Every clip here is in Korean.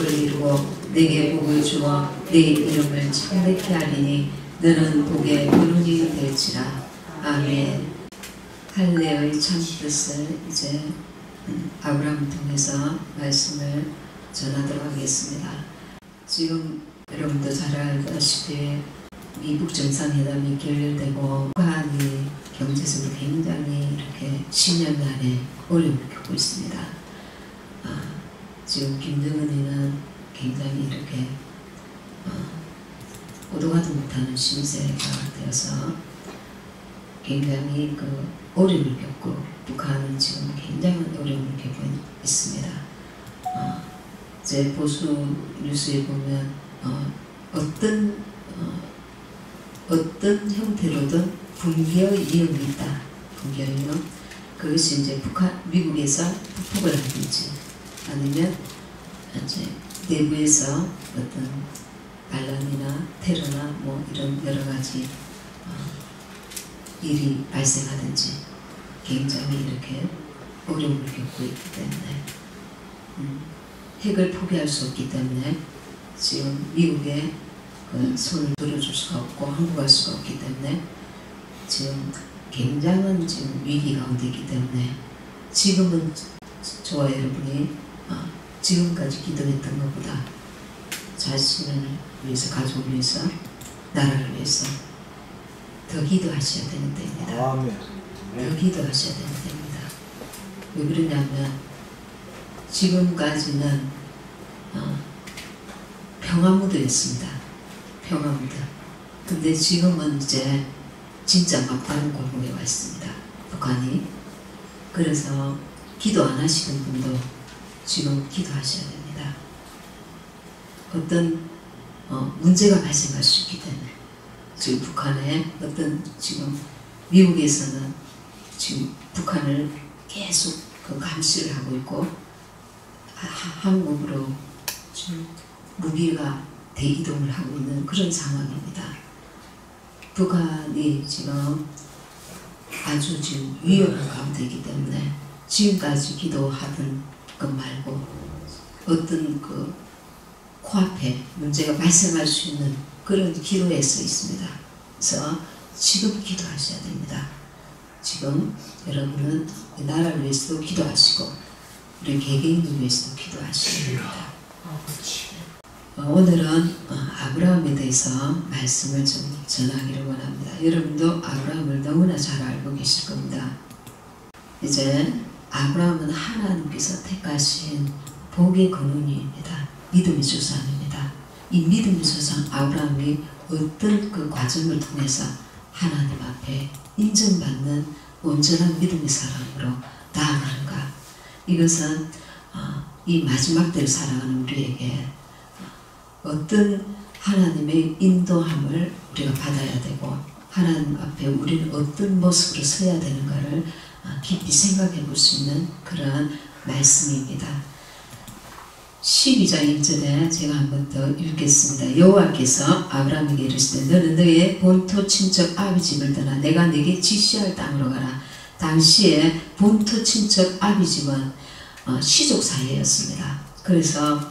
이루고 내게 복을 주어 내 이름을 창대케 하리니 너는 복의 근원이 될지라. 아멘. 할례의 참 뜻을 이제 아브라함을 통해서 말씀을 전하도록 하겠습니다. 지금 여러분도 잘 알다시피 미국 정상회담이 결렬되고 북한이 경제적으로 굉장히 이렇게 10년 만에 어려움을 겪고 있습니다. 지금 김정은이는 굉장히 이렇게 오도 가도 못하는 신세가 되어서 굉장히 그 어려움을 겪고 북한은 지금 굉장한 어려움을 겪고 있습니다. 제 보수 뉴스에 보면 어떤 형태로든 붕괴의 위험이 있다. 붕괴의 위험. 그것이 이제 미국에서 북폭을 하든지 아니면 이제 내부에서 어떤 반란이나 테러나 뭐 이런 여러 가지 일이 발생하든지 굉장히 이렇게 어려움을 겪고 있기 때문에 핵을 포기할 수 없기 때문에 지금 미국에 그 손을 들어줄 수가 없고 항복할 수가 없기 때문에 지금 굉장한 지금 위기 가운데 있기 때문에 지금은 저와 여러분이 지금까지 기도했던 것보다 자신을 위해서, 가족을 위해서, 나라를 위해서 더 기도하셔야 되는 때입니다. 더 기도하셔야 되는 때입니다. 왜 그러냐면 지금까지는 평화무드였습니다. 평화무드. 근데 지금은 이제 진짜 막다른 공부에 와 있습니다. 북한이. 그래서 기도 안 하시는 분도 지금 기도하셔야 됩니다. 어떤 문제가 발생할 수 있기 때문에 지금 북한에 어떤 지금 미국에서는 지금 북한을 계속 그 감시를 하고 있고 한국으로 지금 무기가 대이동을 하고 있는 그런 상황입니다. 북한이 지금 아주 지금 위험한 가운데 있기 때문에 지금까지 기도하던 것 말고 어떤 그 코앞에 문제가 발생할 수 있는 그런 기도에 서 있습니다. 그래서 지금 기도하셔야 됩니다. 지금 여러분은 나라를 위해서도 기도하시고 우리 개개인을 위해서도 기도하셔야 됩니다. 오늘은 아브라함에 대해서 말씀을 좀 전하기를 원합니다. 여러분도 아브라함을 너무나 잘 알고 계실 겁니다. 이제 아브라함은 하나님께서 택하신 복의 근원입니다. 믿음의 조상입니다. 이 믿음의 조상 아브라함이 어떤 그 과정을 통해서 하나님 앞에 인정받는 온전한 믿음의 사람으로 나아가는가. 이것은 이 마지막 때를 살아가는 우리에게 어떤 하나님의 인도함을 우리가 받아야 되고 하나님 앞에 우리는 어떤 모습으로 서야 되는가를 깊이 생각해 볼 수 있는 그러한 말씀입니다. 12장 1절에 제가 한 번 더 읽겠습니다. 여호와께서 아브라함에게 이르시되 너는 너의 본토 친척 아비집을 떠나 내가 네게 지시할 땅으로 가라. 당시에 본토 친척 아비집은 시족 사회였습니다. 그래서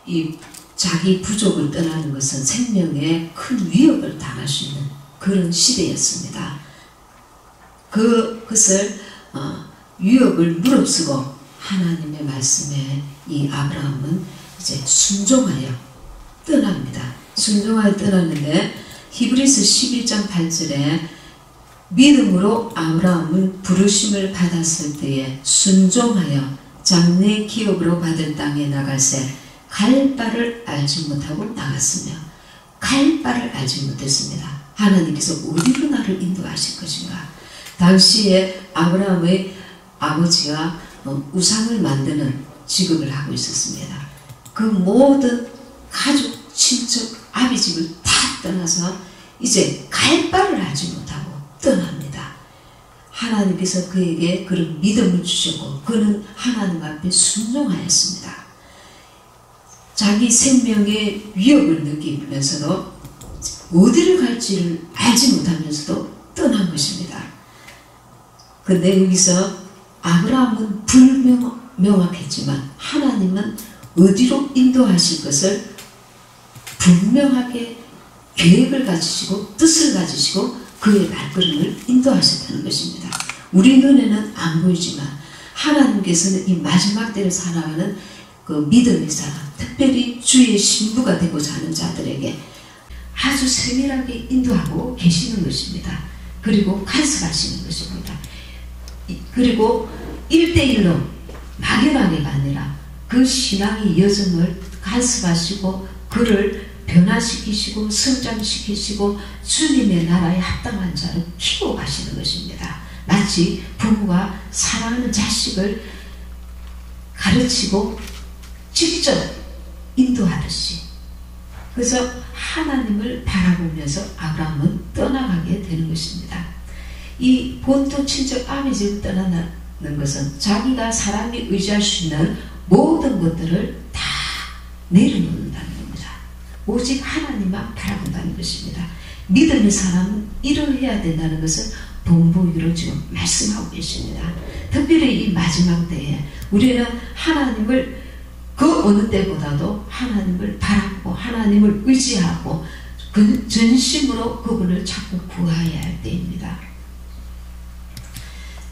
이 자기 부족을 떠나는 것은 생명에 큰 위협을 당할 수 있는 그런 시대였습니다. 그것을 위협을 무릅쓰고 하나님의 말씀에 이 아브라함은 이제 순종하여 떠납니다. 순종하여 떠났는데 히브리서 11장 8절에 믿음으로 아브라함은 부르심을 받았을 때에 순종하여 장래 기업으로 받을 땅에 나가세 갈 바를 알지 못하고 나갔으며 갈 바를 알지 못했습니다. 하나님께서 어디로 나를 인도하실 것인가. 당시에 아브라함의 아버지가 우상을 만드는 직업을 하고 있었습니다. 그 모든 가족, 친척, 아비집을 다 떠나서 이제 갈 바를 알지 못하고 떠납니다. 하나님께서 그에게 그런 믿음을 주셨고 그는 하나님 앞에 순종하였습니다. 자기 생명의 위협을 느끼면서도 어디를 갈지를 알지 못하면서도 떠난 것입니다. 근데 여기서 아브라함은 명확했지만 하나님은 어디로 인도하실 것을 분명하게 계획을 가지시고 뜻을 가지시고 그의 발걸음을 인도하셨다는 것입니다. 우리 눈에는 안 보이지만 하나님께서는 이 마지막 때를 살아가는 그 믿음의 사람, 특별히 주의 신부가 되고자 하는 자들에게 아주 세밀하게 인도하고 계시는 것입니다. 그리고 간섭하시는 것입니다. 그리고 1대1로 막연하게가 아니라 그 신앙의 여정을 간섭하시고 그를 변화시키시고 성장시키시고 주님의 나라에 합당한 자로 키워 가시는 것입니다. 마치 부모가 사랑하는 자식을 가르치고 직접 인도하듯이. 그래서 하나님을 바라보면서 아브라함은 떠나가게 되는 것입니다. 이 본토 친척 아비집을 떠나는 것은 자기가 사람이 의지할 수 있는 모든 것들을 다 내려놓는다는 겁니다. 오직 하나님만 바라본다는 것입니다. 믿음의 사람은 이러해야 된다는 것을 본보기로 지금 말씀하고 계십니다. 특별히 이 마지막 때에 우리는 하나님을 그 어느 때보다도 하나님을 바라보고 하나님을 의지하고 그 전심으로 그분을 찾고 구하여야 할 때입니다.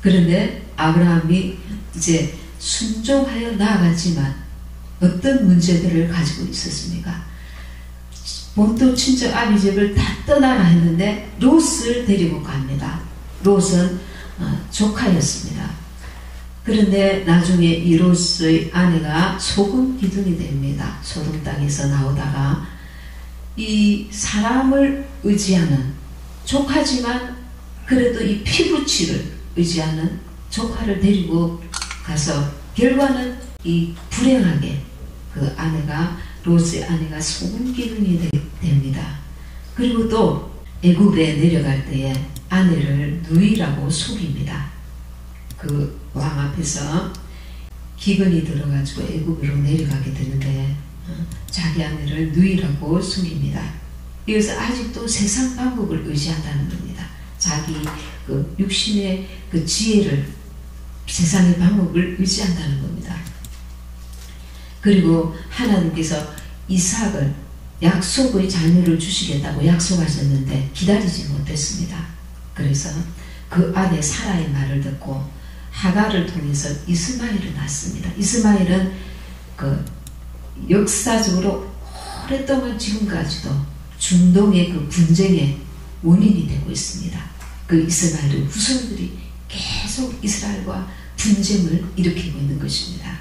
그런데 아브라함이 이제 순종하여 나아갔지만 어떤 문제들을 가지고 있었습니까? 본토 친척 아비집을 다 떠나라 했는데 롯을 데리고 갑니다. 롯은 조카였습니다. 그런데 나중에 이 롯의 아내가 소금 기둥이 됩니다. 소돔 땅에서 나오다가 이 사람을 의지하는 조카지만 그래도 이 피부치를 의지하는 조카를 데리고 가서 결과는 이 불행하게 그 아내가 롯의 아내가 소금 기둥이 됩니다. 그리고 또 애굽에 내려갈 때에 아내를 누이라고 속입니다. 그 왕 앞에서 기근이 들어가지고 애굽으로 내려가게 되는데 자기 아내를 누이라고 속입니다. 이것은 아직도 세상 방법을 의지한다는 겁니다. 자기 그 육신의 그 지혜를 세상의 방법을 의지한다는 겁니다. 그리고 하나님께서 이삭을 약속의 자녀를 주시겠다고 약속하셨는데 기다리지 못했습니다. 그래서 그 아내 사라의 말을 듣고 하갈을 통해서 이스마엘을 낳습니다. 이스마엘은 그 역사적으로 오랫동안 지금까지도 중동의 그 분쟁의 원인이 되고 있습니다. 그 이스마엘의 후손들이 계속 이스라엘과 분쟁을 일으키고 있는 것입니다.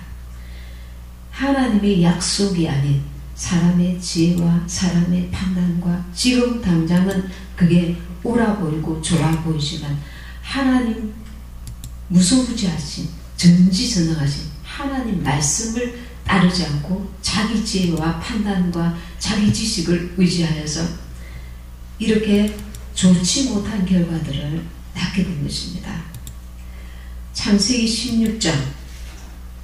하나님의 약속이 아닌 사람의 지혜와 사람의 판단과 지금 당장은 그게 옳아 보이고 좋아 보이지만 하나님 무소부지하신 전지전능하신 하나님 말씀을 따르지 않고 자기 지혜와 판단과 자기 지식을 의지하여서 이렇게 좋지 못한 결과들을 낳게 된 것입니다. 창세기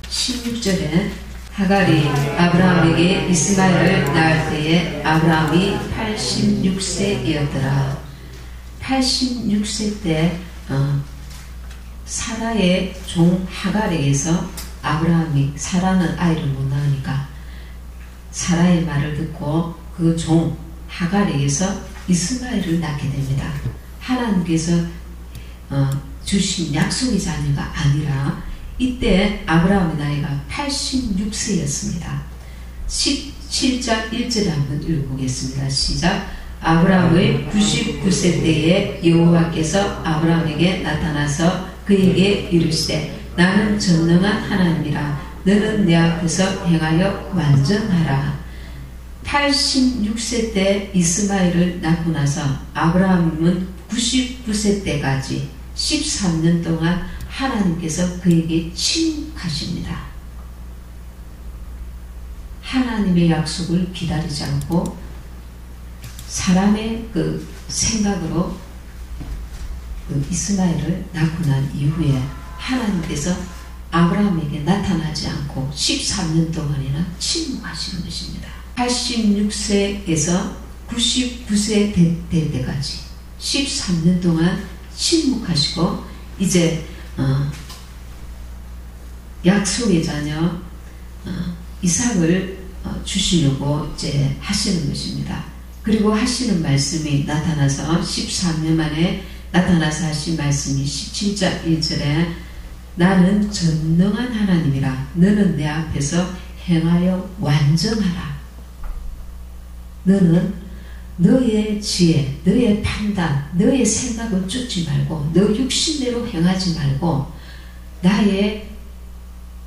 16절에 하갈이 아브라함에게 이스마엘을 낳을 때에 아브라함이 86세이었더라. 86세 때 사라의 종 하갈에게서 아브라함이 사라는 아이를 못 낳으니까 사라의 말을 듣고 그 종 하갈에게서 이스마엘을 낳게 됩니다. 하나님께서 주신 약속의 자녀가 아니라 이때 아브라함의 나이가 86세였습니다. 17장 1절에 한번 읽어보겠습니다. 시작. 아브라함의 99세 때에 여호와께서 아브라함에게 나타나서 그에게 이르시되 나는 전능한 하나님이라 너는 내 앞에서 행하여 완전하라. 86세 때 이스마엘을 낳고 나서 아브라함은 99세 때까지 13년 동안 하나님께서 그에게 침묵하십니다. 하나님의 약속을 기다리지 않고 사람의 그 생각으로 그 이스마엘을 낳고 난 이후에 하나님께서 아브라함에게 나타나지 않고 13년 동안이나 침묵하시는 것입니다. 86세에서 99세 될 때까지 13년 동안 침묵하시고 이제 약속의 자녀 이삭을 주시려고 이제 하시는 것입니다. 그리고 하시는 말씀이 나타나서 13년 만에 나타나서 하신 말씀이 17장 1절에 나는 전능한 하나님이라 너는 내 앞에서 행하여 완전하라. 너는 너의 지혜, 너의 판단, 너의 생각을 쫓지 말고 너 육신대로 행하지 말고 나의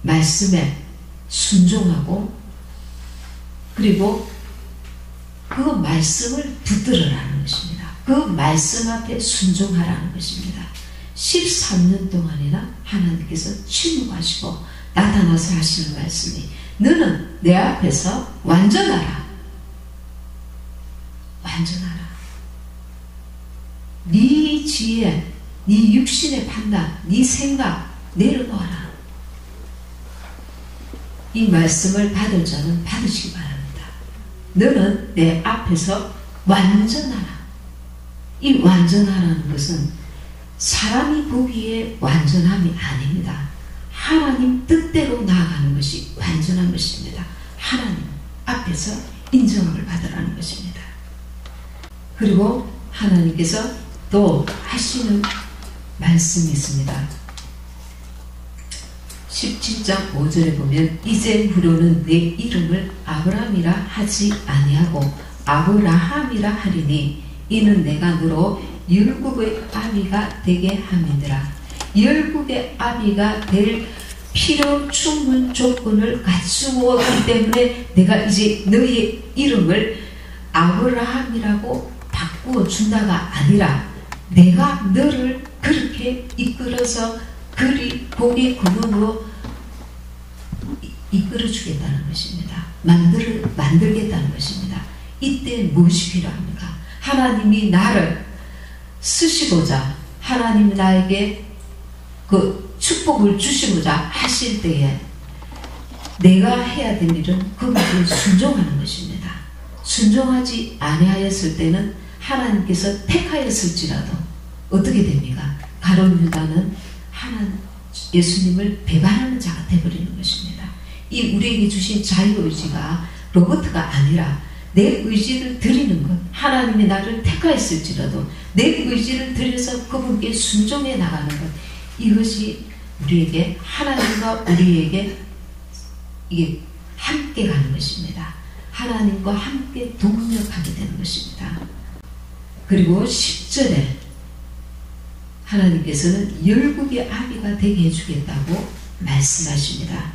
말씀에 순종하고 그리고 그 말씀을 붙들으라는 것입니다. 그 말씀 앞에 순종하라는 것입니다. 13년 동안이나 하나님께서 침묵하시고 나타나서 하시는 말씀이 너는 내 앞에서 완전하라. 완전하라. 네 지혜, 네 육신의 판단, 네 생각 내려놓아라. 이 말씀을 받을 자는 받으시기 바랍니다. 너는 내 앞에서 완전하라. 이 완전하라는 것은 사람이 보기에 완전함이 아닙니다. 하나님 뜻대로 나아가는 것이 완전한 것입니다. 하나님 앞에서 인정을 받으라는 것입니다. 그리고 하나님께서 또 하시는 말씀이 있습니다. 17장 5절에 보면 이제후로는 내 이름을 아브라함이라 하지 아니하고 아브라함이라 하리니 이는 내가 너로 열국의 아비가 되게 함이니라. 열국의 아비가 될 필요 충분 조건을 갖추었기 때문에 내가 이제 너의 이름을 아브라함이라고 바꾸어 준다가 아니라 내가 너를 그렇게 이끌어서 그리 고개 근원으로 이끌어 주겠다는 것입니다. 만들겠다는 것입니다. 이때 무엇이 필요합니까? 하나님이 나를 쓰시고자 하나님이 나에게 그 축복을 주시고자 하실 때에 내가 해야 될 일은 그것을 순종하는 것입니다. 순종하지 아니하였을 때는 하나님께서 택하였을지라도 어떻게 됩니까? 가룟 유다는 예수님을 배반하는 자가 되어버리는 것입니다. 이 우리에게 주신 자유의지가 로봇가 아니라 내 의지를 드리는 것, 하나님이 나를 택하였을지라도 내 의지를 드려서 그분께 순종해 나가는 것, 이것이 우리에게 하나님과 우리에게 이게 함께 가는 것입니다. 하나님과 함께 동력하게 되는 것입니다. 그리고 10절에 하나님께서는 열국의 아비가 되게 해주겠다고 말씀하십니다.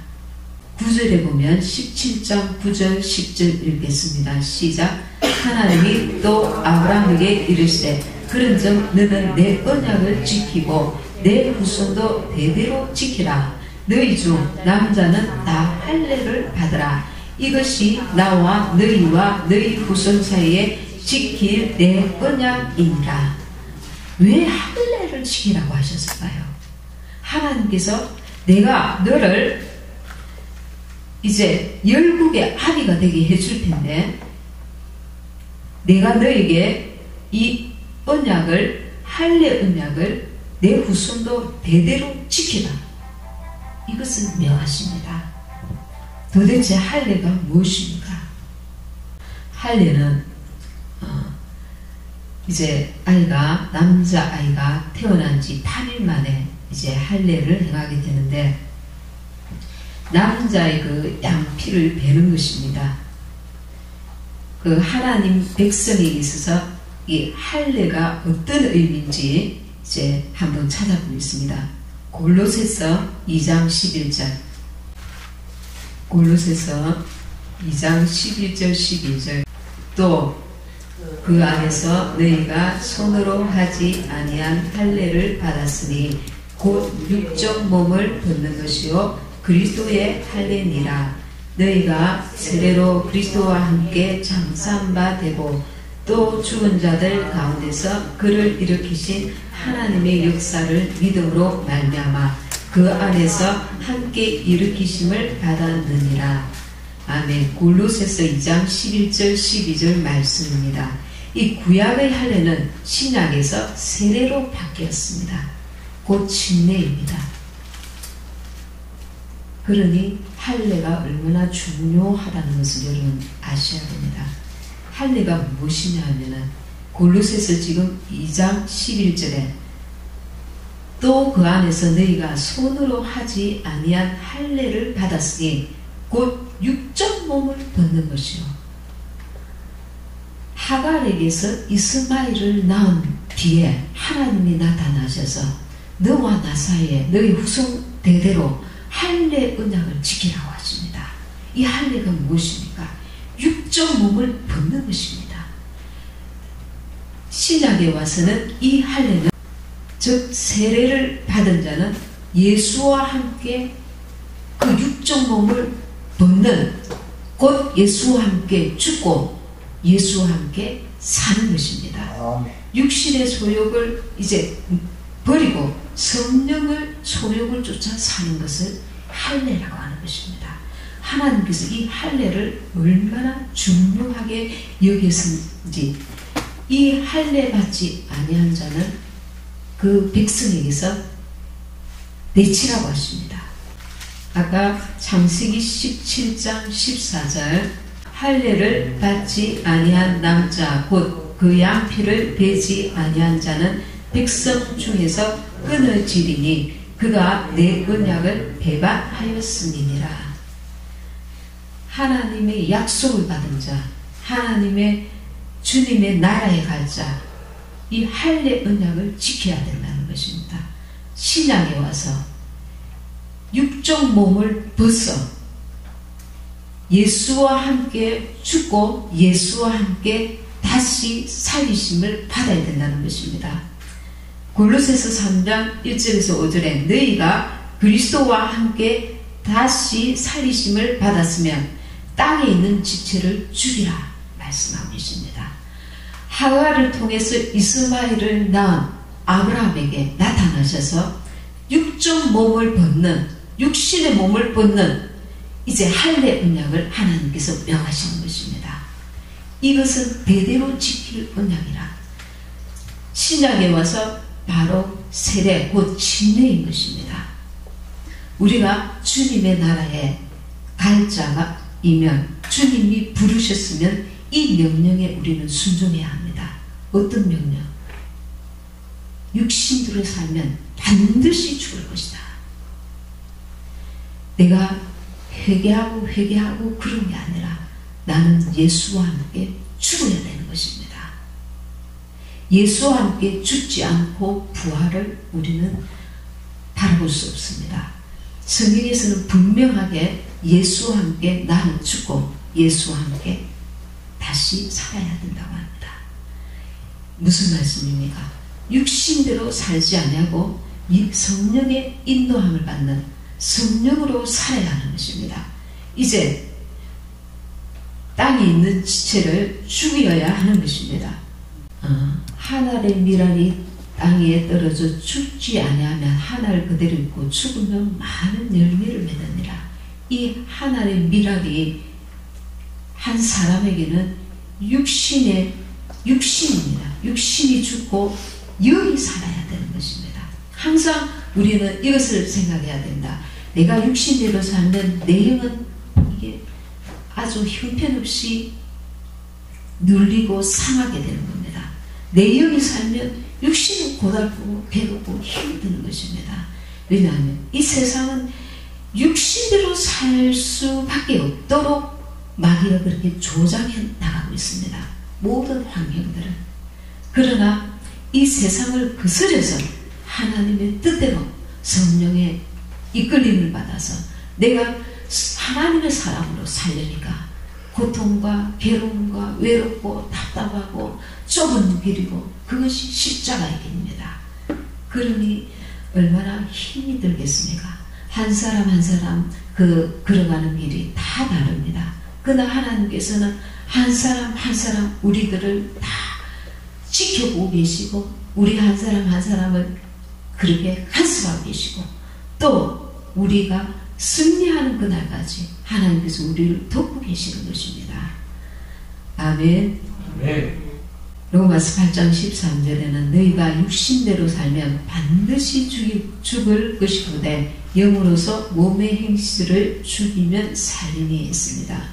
9절에 보면 17장 9절 10절 읽겠습니다. 시작. 하나님이 또 아브라함에게 이르시되 그런즉 너는 내 언약을 지키고 내 후손도 대대로 지키라. 너희 중 남자는 다 할례를 받으라. 이것이 나와 너희와 너희 후손 사이에 지킬 내 언약이니라. 왜 할례를 지키라고 하셨을까요? 하나님께서 내가 너를 이제 열국의 아비가 되게 해줄 텐데 내가 너에게 이 언약을 할례 언약을 내 후손도 대대로 지키라. 이것은 명하십니다. 도대체 할례가 무엇입니까? 할례는 이제 남자 아이가 태어난 지 8일 만에 이제 할례를 행하게 되는데 남자의 그 양피를 베는 것입니다. 그 하나님 백성에 있어서 이 할례가 어떤 의미인지 이제 한번 찾아보겠습니다. 골로새서 2장 11절 골로새서 2장 11절 12절 또 그 안에서 너희가 손으로 하지 아니한 할례를 받았으니 곧 육적 몸을 벗는 것이요 그리스도의 할례니라. 너희가 세례로 그리스도와 함께 장사한 바 되고 또 죽은 자들 가운데서 그를 일으키신 하나님의 역사를 믿음으로 말미암아 그 안에서 함께 일으키심을 받았느니라. 아멘. 골로새서 2장 11절 12절 말씀입니다. 이 구약의 할례는 신약에서 세례로 바뀌었습니다. 곧 침례입니다. 그러니 할례가 얼마나 중요하다는 것을 여러분 아셔야 됩니다. 할례가 무엇이냐 하면은 골로새서 지금 2장 11절에 또 그 안에서 너희가 손으로 하지 아니한 할례를 받았으니 곧 육적 몸을 벗는 것이요. 하갈에게서 이스마엘을 낳은 뒤에 하나님이 나타나셔서 너와 나 사이에 너희 후손 대대로 할례 언약을 지키라고 하십니다. 이 할례가 무엇입니까? 육적 몸을 벗는 것입니다. 신약에 와서는 이 할례는 즉 세례를 받은 자는 예수와 함께 그 육적 몸을 벗는 곧 예수와 함께 죽고 예수와 함께 사는 것입니다. 육신의 소욕을 이제 버리고 성령을 소욕을 쫓아 사는 것을 할례라고 하는 것입니다. 하나님께서 이 할례를 얼마나 중요하게 여기셨는지 이 할례 받지 아니한 자는 그 백성에게서 내치라고 하십니다. 아까 창세기 17장 14절 할례를 받지 아니한 남자 곧 그 양피를 베지 아니한 자는 백성 중에서 끊어지리니 그가 내 언약을 배반하였음이니라. 하나님의 약속을 받은 자, 하나님의 주님의 나라에 갈 자, 이 할례 언약을 지켜야 된다는 것입니다. 신약에 와서 육적 몸을 벗어 예수와 함께 죽고 예수와 함께 다시 살리심을 받아야 된다는 것입니다. 골로새서 3장 1절에서 5절에 너희가 그리스도와 함께 다시 살리심을 받았으면 땅에 있는 지체를 죽이라 말씀하고 계십니다. 하갈을 통해서 이스마엘을 낳은 아브라함에게 나타나셔서 육적 몸을 벗는 육신의 몸을 벗는 이제 할례 언약을 하나님께서 명하시는 것입니다. 이것은 대대로 지킬 언약이라. 신약에 와서 바로 세례 곧 침례인 것입니다. 우리가 주님의 나라에 갈 자가이면 주님이 부르셨으면 이 명령에 우리는 순종해야 합니다. 어떤 명령? 육신으로 살면 반드시 죽을 것이다. 내가 회개하고 그런 게 아니라 나는 예수와 함께 죽어야 되는 것입니다. 예수와 함께 죽지 않고 부활을 우리는 바라볼 수 없습니다. 성경에서는 분명하게 예수와 함께 나는 죽고 예수와 함께 다시 살아야 된다고 합니다. 무슨 말씀입니까? 육신대로 살지 아니하고 성령의 인도함을 받는 성령으로 살아야 하는 것입니다. 이제 땅에 있는 지체를 죽여야 하는 것입니다. 하늘의 밀알이 땅에 떨어져 죽지 아니하면 하늘 그대로 있고 죽으면 많은 열매를 맺느니라. 이 하늘의 밀알이 한 사람에게는 육신입니다. 육신이 죽고 영이 살아야 되는 것입니다. 항상 우리는 이것을 생각해야 된다. 내가 육신대로 살면 내 영은 이게 아주 형편없이 눌리고 상하게 되는 겁니다. 내 영이 살면 육신은 고달프고 괴롭고 힘이 드는 것입니다. 왜냐하면 이 세상은 육신대로 살 수밖에 없도록 마귀가 그렇게 조장해 나가고 있습니다. 모든 환경들은. 그러나 이 세상을 거스려서 하나님의 뜻대로 성령의 이끌림을 받아서 내가 하나님의 사람으로 살려니까 고통과 괴로움과 외롭고 답답하고 좁은 길이고 그것이 십자가의 길입니다. 그러니 얼마나 힘이 들겠습니까? 한 사람 한 사람 걸어가는 길이 다 다릅니다. 그러나 하나님께서는 한 사람 한 사람 우리들을 다 지켜보고 계시고 우리 한 사람 한 사람을 그렇게 간섭하고 계시고 또 우리가 승리하는 그날까지 하나님께서 우리를 돕고 계시는 것입니다. 아멘. 네. 로마서 8장 13절에는 너희가 육신대로 살면 반드시 죽을 것이로되 영으로서 몸의 행실을 죽이면 살림이 있습니다.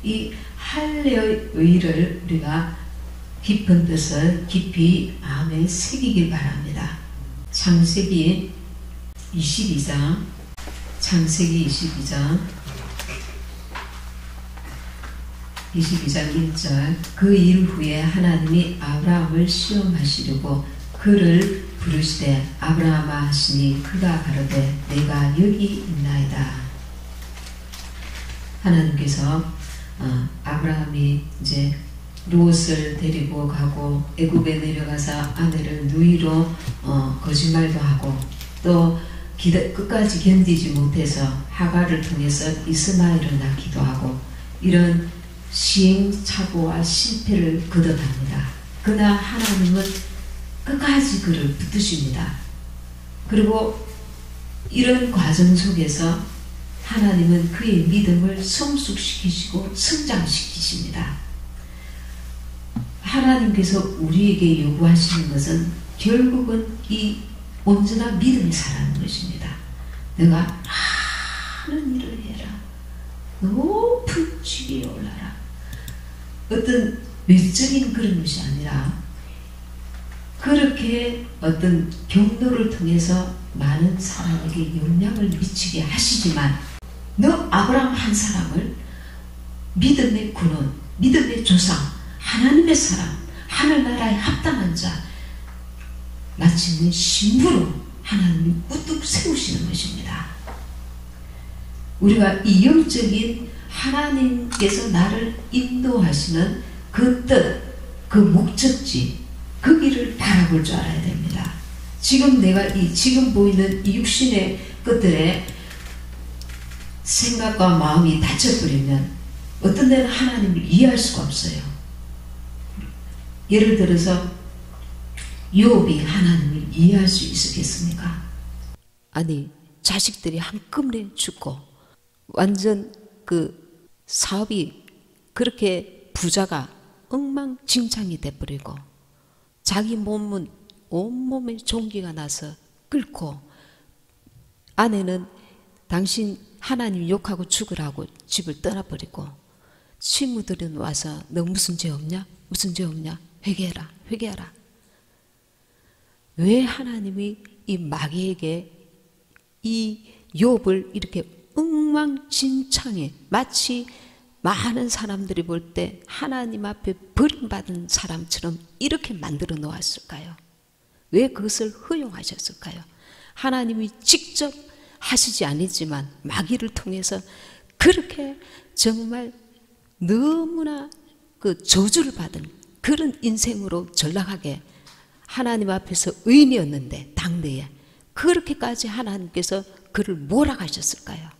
이 할례의 의를 우리가 깊은 뜻을 깊이 마음에 새기길 바랍니다. 창세기 22장 1절 그 일 후에 하나님이 아브라함을 시험하시려고 그를 부르시되 아브라함아 하시니 그가 가로되 내가 여기 있나이다. 하나님께서 아브라함이 이제 롯을 데리고 가고 애굽에 내려가서 아내를 누이로 거짓말도 하고 또 끝까지 견디지 못해서 하갈을 통해서 이스마엘을 낳기도 하고 이런 시행착오와 실패를 거듭합니다. 그러나 하나님은 끝까지 그를 붙드십니다. 그리고 이런 과정 속에서 하나님은 그의 믿음을 성숙시키시고 성장시키십니다. 하나님께서 우리에게 요구하시는 것은 결국은 이 온전한 믿음이 살아가는 것입니다. 내가 많은 일을 해라. 높은 지위에 올라라. 어떤 외적인 그런 것이 아니라 그렇게 어떤 경로를 통해서 많은 사람에게 영향을 미치게 하시지만 너 아브라함 한 사람을 믿음의 근원, 믿음의 조상, 하나님의 사람, 하늘나라에 합당한 자 마침내 신부로 하나님이 우뚝 세우시는 것입니다. 우리가 이 영적인 하나님께서 나를 인도하시는 그 뜻, 그 목적지, 그 길을 바라볼 줄 알아야 됩니다. 지금 내가 지금 보이는 이 육신의 것들에 생각과 마음이 닫혀버리면 어떤 데는 하나님을 이해할 수가 없어요. 예를 들어서 욥이 하나님을 이해할 수 있었겠습니까? 아니 자식들이 한꺼번에 죽고 완전 그 사업이 그렇게 부자가 엉망진창이 돼버리고 자기 몸은 온몸에 종기가 나서 끓고 아내는 당신 하나님 욕하고 죽으라고 집을 떠나버리고 친구들은 와서 너 무슨 죄 없냐? 무슨 죄 없냐? 회개해라. 회개하라. 왜 하나님이 이 마귀에게 이 욥을 이렇게 엉망진창에 마치 많은 사람들이 볼 때 하나님 앞에 버림받은 사람처럼 이렇게 만들어 놓았을까요? 왜 그것을 허용하셨을까요? 하나님이 직접 하시지 않았지만 마귀를 통해서 그렇게 정말 너무나 그 저주를 받은 그런 인생으로 전락하게 하나님 앞에서 의인이었는데 당대에 그렇게까지 하나님께서 그를 몰아가셨을까요?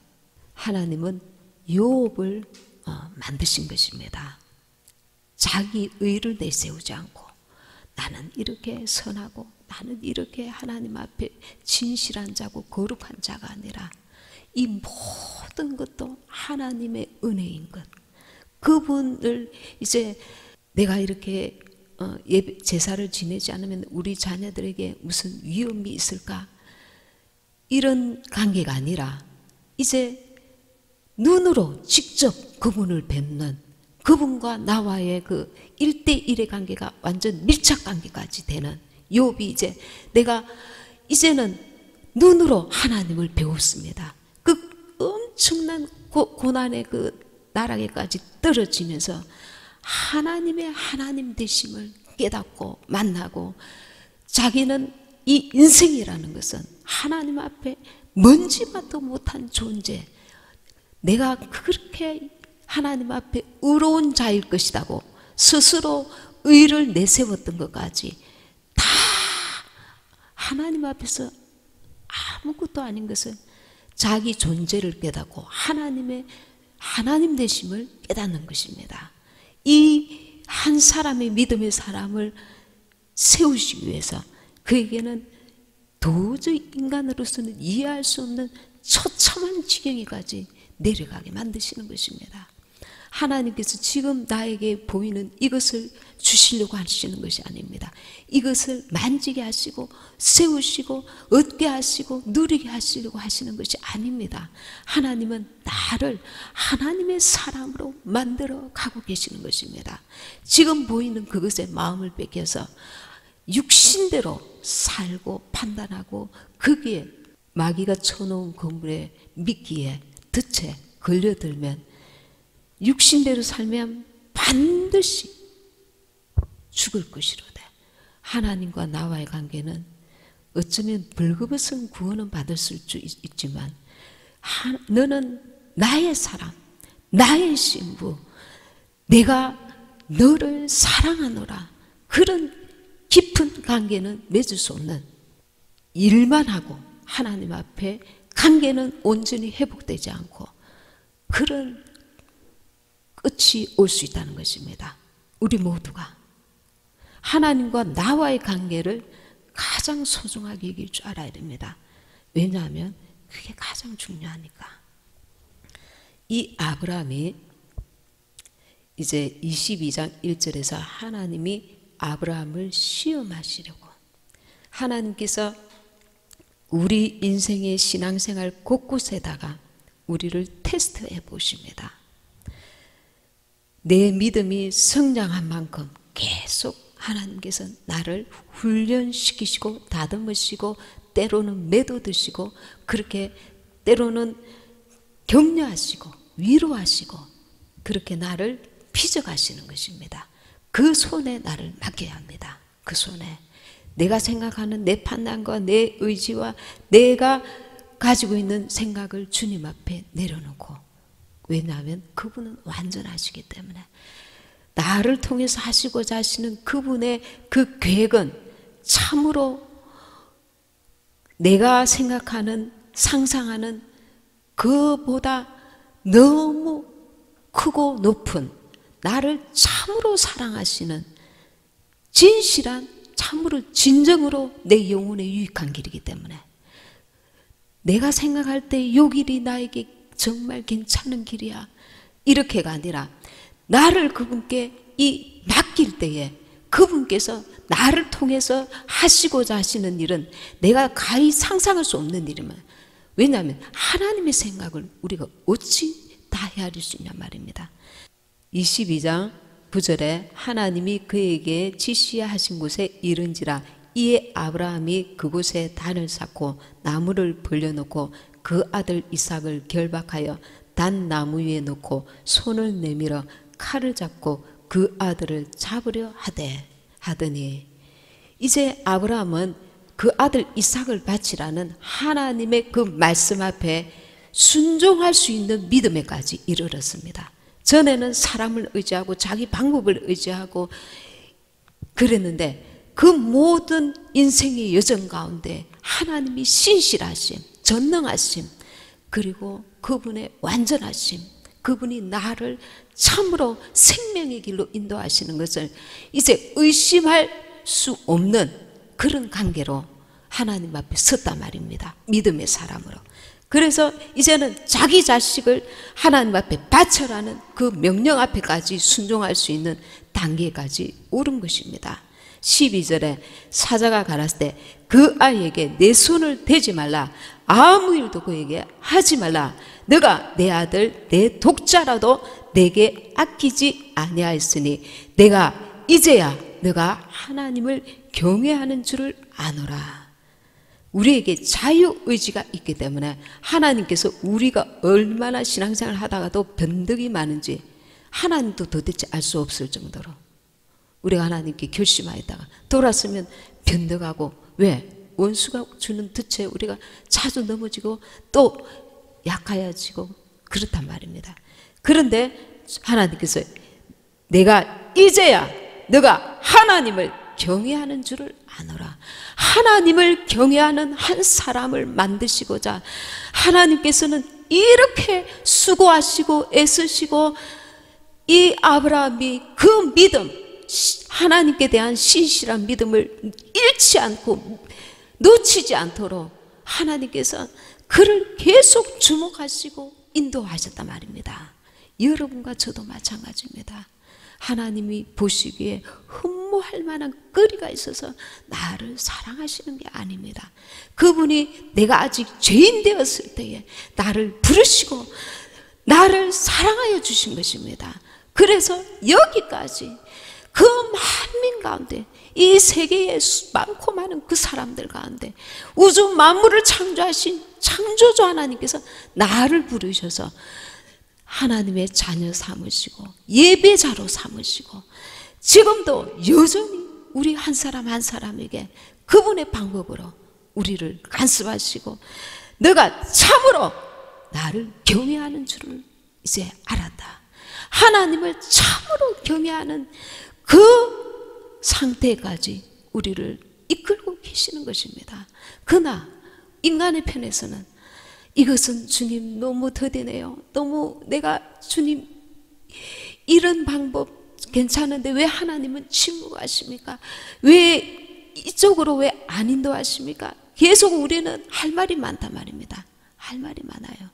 하나님은 욥을 만드신 것입니다. 자기 의를 내세우지 않고 나는 이렇게 선하고 나는 이렇게 하나님 앞에 진실한 자고 거룩한 자가 아니라 이 모든 것도 하나님의 은혜인 것. 그분을 이제 내가 이렇게 제사를 지내지 않으면 우리 자녀들에게 무슨 위험이 있을까? 이런 관계가 아니라 이제 눈으로 직접 그분을 뵙는 그분과 나와의 그 1대1의 관계가 완전 밀착 관계까지 되는 욥이 이제 내가 이제는 눈으로 하나님을 배웠습니다. 그 엄청난 고난의 그 나락에까지 떨어지면서 하나님의 하나님 되심을 깨닫고 만나고 자기는 이 인생이라는 것은 하나님 앞에 먼지만도 못한 존재, 내가 그렇게 하나님 앞에 의로운 자일 것이라고 스스로 의를 내세웠던 것까지 다 하나님 앞에서 아무것도 아닌 것을 자기 존재를 깨닫고 하나님의 하나님 되심을 깨닫는 것입니다. 이 한 사람의 믿음의 사람을 세우시기 위해서 그에게는 도저히 인간으로서는 이해할 수 없는 처참한 지경에까지 내려가게 만드시는 것입니다. 하나님께서 지금 나에게 보이는 이것을 주시려고 하시는 것이 아닙니다. 이것을 만지게 하시고 세우시고 얻게 하시고 누리게 하시려고 하시는 것이 아닙니다. 하나님은 나를 하나님의 사람으로 만들어 가고 계시는 것입니다. 지금 보이는 그것에 마음을 뺏겨서 육신대로 살고 판단하고 거기에 마귀가 쳐놓은 건물에 미끼에 덫에 걸려들면 육신대로 살면 반드시 죽을 것이로되 하나님과 나와의 관계는 어쩌면 벌거벗은 구원은 받을 수 있지만 너는 나의 사람, 나의 신부, 내가 너를 사랑하노라, 그런 깊은 관계는 맺을 수 없는, 일만 하고 하나님 앞에 관계는 온전히 회복되지 않고 그런 끝이 올 수 있다는 것입니다. 우리 모두가 하나님과 나와의 관계를 가장 소중하게 여길 줄 알아야 됩니다. 왜냐하면 그게 가장 중요하니까. 이 아브라함이 이제 22장 1절에서 하나님이 아브라함을 시험하시려고, 하나님께서 우리 인생의 신앙생활 곳곳에다가 우리를 테스트해 보십니다. 내 믿음이 성장한 만큼 계속 하나님께서 나를 훈련시키시고 다듬으시고 때로는 매도드시고 그렇게 때로는 격려하시고 위로하시고 그렇게 나를 빚어가시는 것입니다. 그 손에 나를 맡겨야 합니다. 그 손에 내가 생각하는 내 판단과 내 의지와 내가 가지고 있는 생각을 주님 앞에 내려놓고, 왜냐하면 그분은 완전하시기 때문에 나를 통해서 하시고자 하시는 그분의 그 계획은 참으로 내가 생각하는 상상하는 그보다 너무 크고 높은, 나를 참으로 사랑하시는 진실한, 참으로 진정으로 내 영혼에 유익한 길이기 때문에 내가 생각할 때 이 길이 나에게 정말 괜찮은 길이야 이렇게가 아니라 나를 그분께 맡길 때에 그분께서 나를 통해서 하시고자 하시는 일은 내가 가히 상상할 수 없는 일이면, 왜냐하면 하나님의 생각을 우리가 어찌 다 헤아릴 수 있냔 말입니다. 22장 9절에 하나님이 그에게 지시하신 곳에 이른지라 이에 아브라함이 그곳에 단을 쌓고 나무를 벌려놓고 그 아들 이삭을 결박하여 단 나무 위에 놓고 손을 내밀어 칼을 잡고 그 아들을 잡으려 하더니, 이제 아브라함은 그 아들 이삭을 바치라는 하나님의 그 말씀 앞에 순종할 수 있는 믿음에까지 이르렀습니다. 전에는 사람을 의지하고 자기 방법을 의지하고 그랬는데 그 모든 인생의 여정 가운데 하나님이 신실하심, 전능하심, 그리고 그분의 완전하심, 그분이 나를 참으로 생명의 길로 인도하시는 것을 이제 의심할 수 없는 그런 관계로 하나님 앞에 섰단 말입니다. 믿음의 사람으로. 그래서 이제는 자기 자식을 하나님 앞에 바쳐라는 그 명령 앞에까지 순종할 수 있는 단계까지 오른 것입니다. 12절에 사자가 가라사대 때 그 아이에게 내 손을 대지 말라, 아무 일도 그에게 하지 말라, 너가 내 아들 내 독자라도 내게 아끼지 아니하였으니 내가 이제야 너가 하나님을 경외하는 줄을 아노라. 우리에게 자유의지가 있기 때문에 하나님께서 우리가 얼마나 신앙생활을 하다가도 변덕이 많은지 하나님도 도대체 알 수 없을 정도로 우리가 하나님께 결심하였다가 돌았으면 변덕하고, 왜? 원수가 주는 덫에 우리가 자주 넘어지고 또 약하여지고 그렇단 말입니다. 그런데 하나님께서 내가 이제야 너가 하나님을 경외하는 줄을 아노라. 하나님을 경외하는 한 사람을 만드시고자 하나님께서는 이렇게 수고하시고 애쓰시고 이 아브라함이 그 믿음, 하나님께 대한 신실한 믿음을 잃지 않고 놓치지 않도록 하나님께서 그를 계속 주목하시고 인도하셨단 말입니다. 여러분과 저도 마찬가지입니다. 하나님이 보시기에 흠모할 만한 거리가 있어서 나를 사랑하시는 게 아닙니다. 그분이 내가 아직 죄인 되었을 때에 나를 부르시고 나를 사랑하여 주신 것입니다. 그래서 여기까지 그 만민 가운데, 이 세계에 많고 많은 그 사람들 가운데 우주 만물을 창조하신 창조주 하나님께서 나를 부르셔서 하나님의 자녀 삼으시고 예배자로 삼으시고 지금도 여전히 우리 한 사람 한 사람에게 그분의 방법으로 우리를 간섭하시고 너가 참으로 나를 경외하는 줄을 이제 알았다. 하나님을 참으로 경외하는 그 상태까지 우리를 이끌고 계시는 것입니다. 그러나 인간의 편에서는 이것은 주님 너무 더디네요. 너무 내가 주님 이런 방법 괜찮은데 왜 하나님은 침묵하십니까? 왜 이쪽으로 왜 안 인도하십니까? 계속 우리는 할 말이 많단 말입니다. 할 말이 많아요.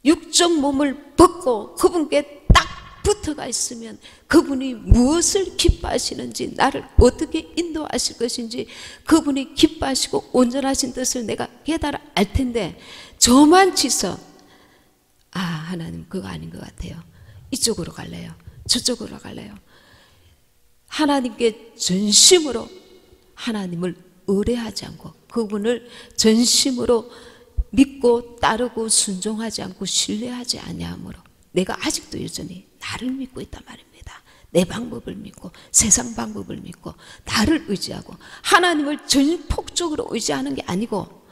육적 몸을 벗고 그분께 딱 붙어가 있으면 그분이 무엇을 기뻐하시는지, 나를 어떻게 인도하실 것인지, 그분이 기뻐하시고 온전하신 뜻을 내가 깨달아 알 텐데 저만 지서 아, 하나님 그거 아닌 것 같아요. 이쪽으로 갈래요. 저쪽으로 갈래요. 하나님께 전심으로 하나님을 의뢰하지 않고 그분을 전심으로 믿고 따르고 순종하지 않고 신뢰하지 아니함으로 내가 아직도 여전히 나를 믿고 있단 말입니다. 내 방법을 믿고 세상 방법을 믿고 나를 의지하고 하나님을 전폭적으로 의지하는 게 아니고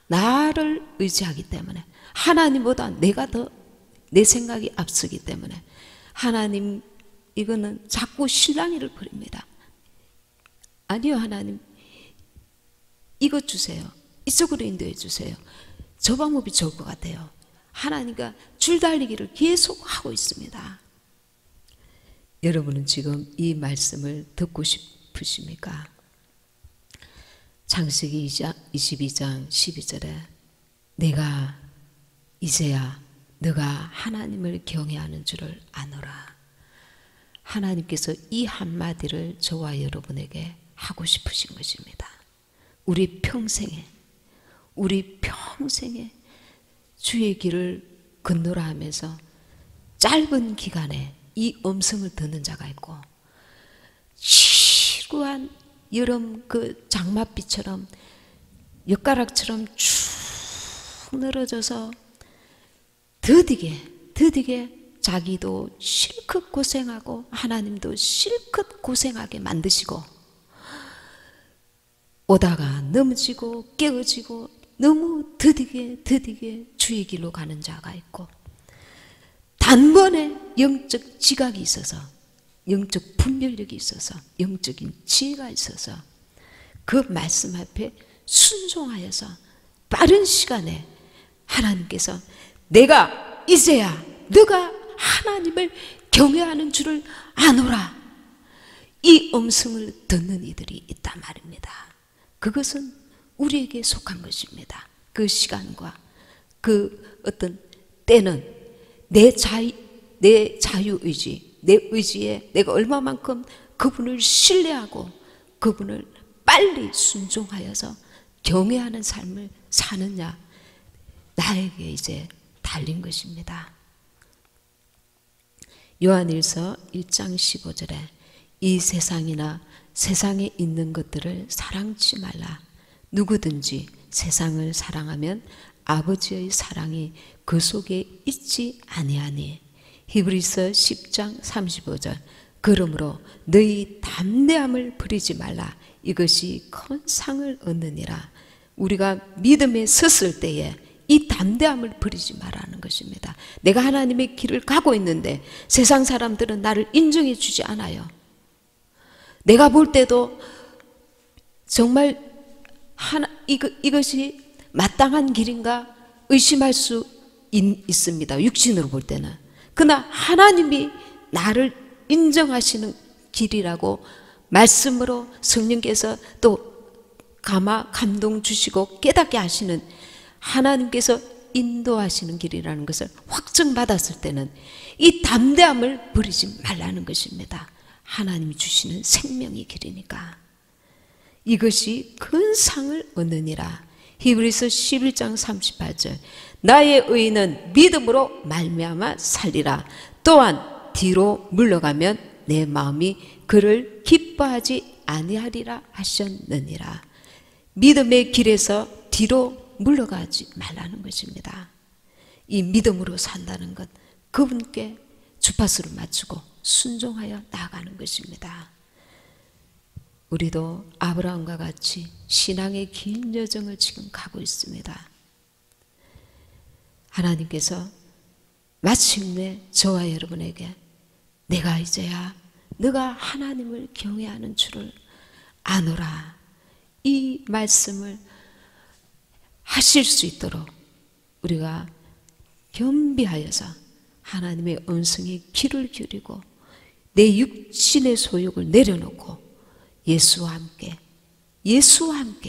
나를 의지하기 때문에 하나님보다 내가 더 내 생각이 앞서기 때문에 하나님 이거는 자꾸 실랑이를 벌입니다. 아니요, 하나님 이것 주세요. 이쪽으로 인도해 주세요. 저 방법이 좋을 것 같아요. 하나님과 줄달리기를 계속 하고 있습니다. 여러분은 지금 이 말씀을 듣고 싶으십니까? 창세기 22장 12절에 내가 이제야 너가 하나님을 경외하는 줄을 아노라. 하나님께서 이 한마디를 저와 여러분에게 하고 싶으신 것입니다. 우리 평생에 주의 길을 건너라 하면서 짧은 기간에 이 음성을 듣는 자가 있고 지루한 여름 그 장맛비처럼 엿가락처럼 쭉 늘어져서 드디게 자기도 실컷 고생하고 하나님도 실컷 고생하게 만드시고 오다가 넘어지고 깨어지고 너무 드디게 주의 길로 가는 자가 있고 단번에 영적 지각이 있어서 영적 분별력이 있어서 영적인 지혜가 있어서 그 말씀 앞에 순종하여서 빠른 시간에 하나님께서 내가 이제야 너가 하나님을 경외하는 줄을 아노라 이 음성을 듣는 이들이 있단 말입니다. 그것은 우리에게 속한 것입니다. 그 시간과 그 어떤 때는 내 자유의지, 내 의지에 내가 얼마만큼 그분을 신뢰하고 그분을 빨리 순종하여서 경외하는 삶을 사느냐 나에게 이제 달린 것입니다. 요한일서 1장 15절에 이 세상이나 세상에 있는 것들을 사랑치 말라. 누구든지 세상을 사랑하면 아버지의 사랑이 그 속에 있지 아니하니. 히브리서 10장 35절 그러므로 너희 담대함을 버리지 말라. 이것이 큰 상을 얻느니라. 우리가 믿음에 섰을 때에 이 담대함을 버리지 말라는 것입니다. 내가 하나님의 길을 가고 있는데 세상 사람들은 나를 인정해 주지 않아요. 내가 볼 때도 정말 이것이 마땅한 길인가 의심할 수 있습니다. 육신으로 볼 때는. 그러나 하나님이 나를 인정하시는 길이라고 말씀으로 성령께서 또 감동 주시고 깨닫게 하시는 하나님께서 인도하시는 길이라는 것을 확증받았을 때는 이 담대함을 버리지 말라는 것입니다. 하나님이 주시는 생명의 길이니까. 이것이 큰 상을 얻느니라. 히브리서 11장 38절. 나의 의인은 믿음으로 말미암아 살리라. 또한 뒤로 물러가면 내 마음이 그를 기뻐하지 아니하리라 하셨느니라. 믿음의 길에서 뒤로 물러가지 말라는 것입니다. 이 믿음으로 산다는 것, 그분께 주파수를 맞추고 순종하여 나아가는 것입니다. 우리도 아브라함과 같이 신앙의 긴 여정을 지금 가고 있습니다. 하나님께서 마침내 저와 여러분에게 내가 이제야 너가 하나님을 경외하는 줄을 아노라, 이 말씀을 하실 수 있도록 우리가 겸비하여서 하나님의 음성에 귀를 기울이고 내 육신의 소욕을 내려놓고 예수와 함께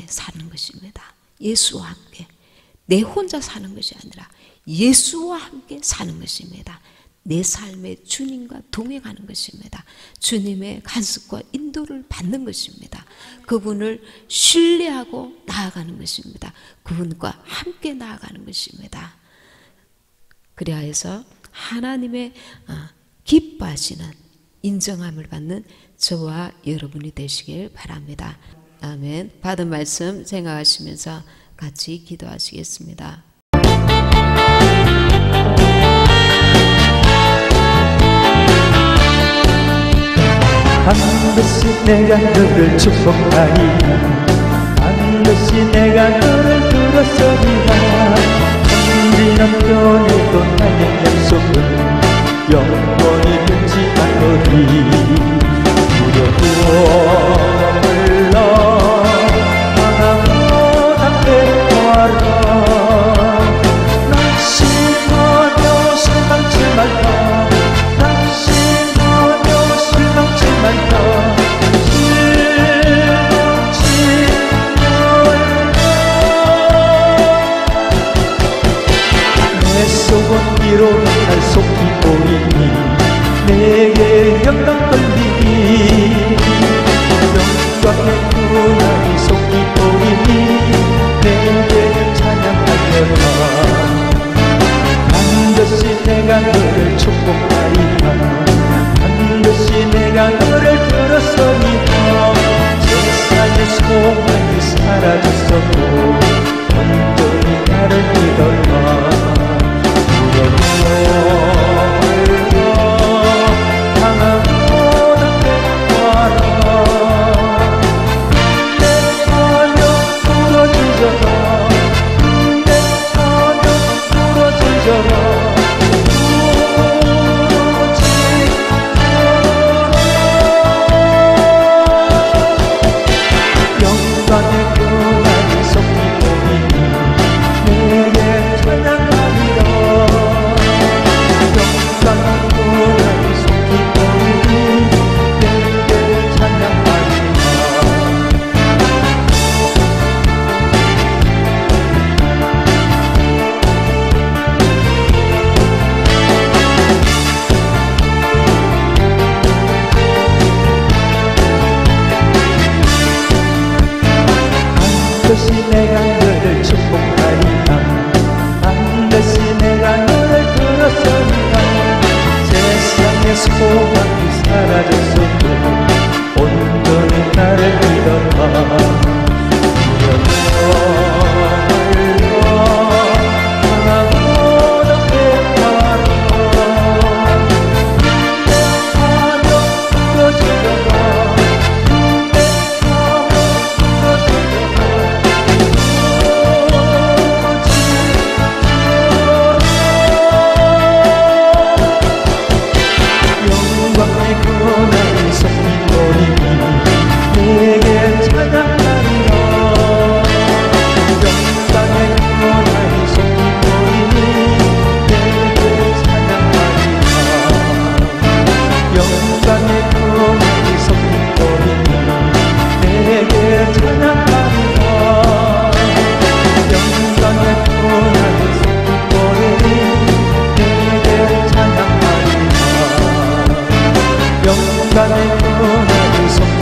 사는 것입니다. 예수와 함께, 내 혼자 사는 것이 아니라 예수와 함께 사는 것입니다. 내 삶의 주님과 동행하는 것입니다. 주님의 간섭과 인도를 받는 것입니다. 그분을 신뢰하고 나아가는 것입니다. 그분과 함께 나아가는 것입니다. 그리하여서 하나님의 기뻐하시는, 인정함을 받는 저와 여러분이 되시길 바랍니다. 아멘. 받은 말씀 생각하시면서 같이 기도하시겠습니다. 반드시 내가 너를 축복하리라. 반드시 내가 너를 들었으리라. 천지는 변해도 나의 약속은 영원히 변치 않으리. 두려움을 당하고 담대하라. 낙심하며 실망치 말라. 낙심하며 실망치 말라. 내 속은 이로 날 속히 보이니 내게 영광 걸리니. 영광의 그날이 속히 보이니 내게 찬양하려라. 반드시 내가 너를 축복하리라. 반드시 내가 너를 들었으리라. 세상의 소망이 사라졌어도 온전히 나를 믿어라. 반드시 내가 너를 축복하리라. 반드시 내가 너를 들었으리라. 세상의 소망이 사라졌어도 온전히 나를 믿어라. 영광의 그날 순간에 떠나는 속